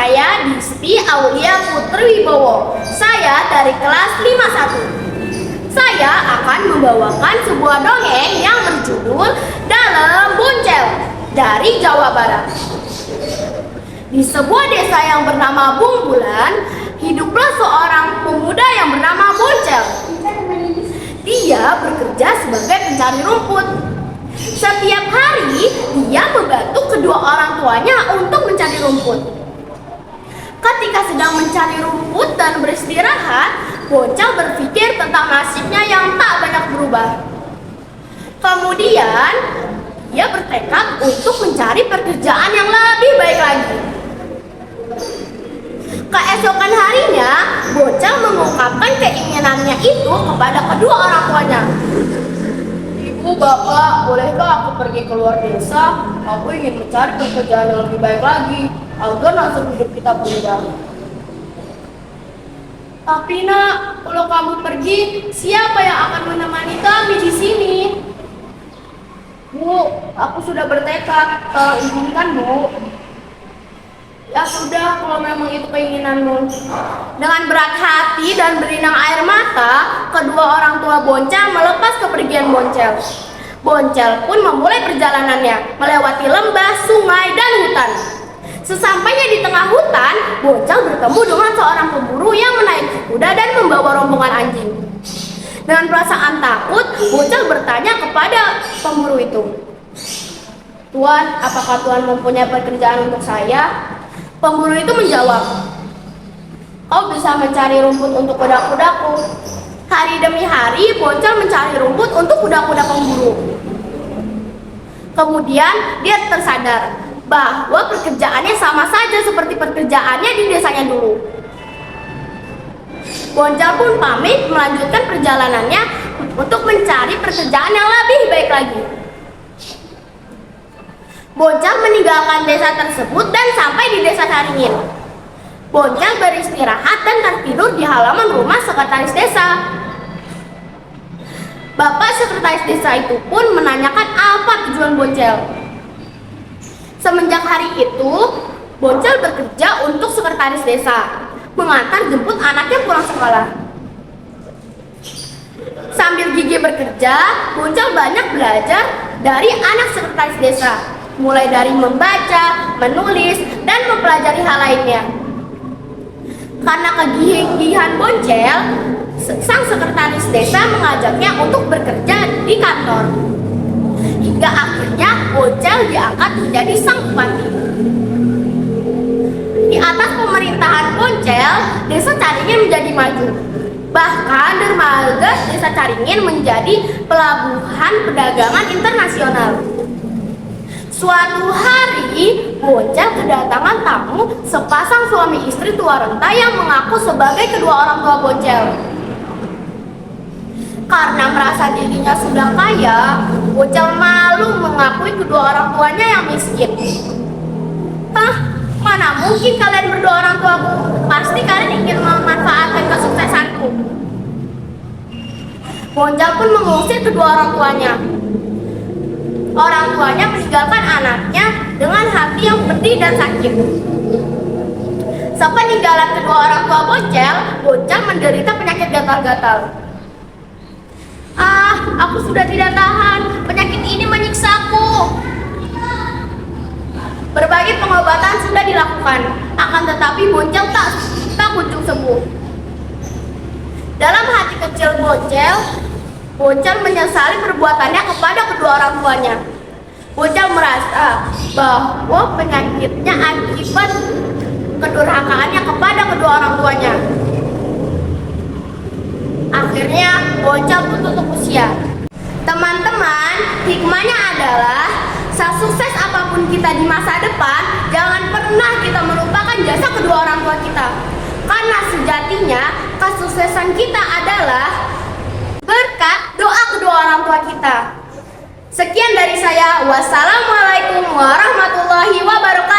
saya Disti Aulia Putri Wibowo. Saya dari kelas 51. Saya akan membawakan sebuah dongeng yang berjudul Dalam Boncel dari Jawa Barat. Di sebuah desa yang bernama Bungbulan, hiduplah seorang pemuda yang bernama Boncel. Dia bekerja sebagai pencari rumput. Setiap hari, dia membantu kedua orang tuanya untuk mencari rumput. Ketika sedang mencari rumput dan beristirahat, Boncel berpikir tentang nasibnya yang tak banyak berubah. Kemudian, dia bertekad untuk mencari pekerjaan yang lebih baik lagi. Keesokan harinya, Boncel mengungkapkan keinginannya itu kepada kedua orang tuanya. "Ibu, Bapak, bolehkah aku pergi keluar desa? Aku ingin mencari pekerjaan yang lebih baik lagi, agar nasib hidup kita berubah." "Tapi nak, kalau kamu pergi, siapa yang akan menemani kami di sini?" "Bu, aku sudah bertekad, izinkan Bu." "Ya sudah, kalau memang itu keinginanmu." Dengan berat hati dan berinang air mata, kedua orang tua Boncel melepas kepergian Boncel. Boncel pun memulai perjalanannya, melewati lembah, sungai, dan hutan. Sesampainya di tengah hutan, Boncel bertemu dengan seorang pemburu yang menaiki kuda dan membawa rombongan anjing. Dengan perasaan takut, Boncel bertanya kepada pemburu itu, "Tuan, apakah Tuan mempunyai pekerjaan untuk saya?" Pemburu itu menjawab, "Kau bisa mencari rumput untuk kuda-kudaku." Hari demi hari, Boncel mencari rumput untuk kuda-kuda pemburu. Kemudian dia tersadar bahwa pekerjaannya sama saja seperti pekerjaannya di desanya dulu. Boncel pun pamit melanjutkan perjalanannya untuk mencari pekerjaan yang lebih baik lagi. Boncel meninggalkan desa tersebut dan sampai di desa Caringin. Boncel beristirahat dan tertidur di halaman rumah sekretaris desa. Bapak sekretaris desa itu pun menanyakan apa tujuan Boncel. Semenjak hari itu, Boncel bekerja untuk sekretaris desa, mengantar jemput anaknya pulang sekolah. Sambil gigih bekerja, Boncel banyak belajar dari anak sekretaris desa, mulai dari membaca, menulis, dan mempelajari hal lainnya. Karena kegigihan Boncel, sang sekretaris desa mengajaknya untuk bekerja di kantor. Hingga akhirnya Boncel diangkat menjadi sang bupati. Di atas pemerintahan Boncel, desa Caringin menjadi maju. Bahkan dermaga desa Caringin menjadi pelabuhan perdagangan internasional. Suatu hari, Boncel kedatangan tamu sepasang suami istri tua renta yang mengaku sebagai kedua orang tua Boncel. Karena merasa dirinya sudah kaya, Boncel malu mengakui kedua orang tuanya yang miskin. Mana mungkin kalian berdua orang tuaku? Pasti kalian ingin memanfaatkan kesuksesanku." Boncel pun mengusir kedua orang tuanya. Orang tuanya meninggalkan anaknya dengan hati yang pedih dan sakit. Sepeninggalan kedua orang tua Boncel, Boncel menderita penyakit gatal-gatal. Aku sudah tidak tahan, penyakit ini menyiksaku." Berbagai pengobatan sudah dilakukan, akan tetapi Boncel tak kunjung sembuh. Dalam hati kecil Boncel menyesali perbuatannya kepada kedua orang tuanya. Boncel merasa bahwa penyakitnya akibat kedurhakaannya kepada kedua orang tuanya. Akhirnya Boncel pun tutup usia. Teman-teman, hikmahnya adalah sesukses apapun kita di masa depan, jangan pernah kita melupakan jasa kedua orang tua kita. Karena sejatinya kesuksesan kita adalah berkat doa kedua orang tua kita. Sekian dari saya. Wassalamualaikum warahmatullahi wabarakatuh.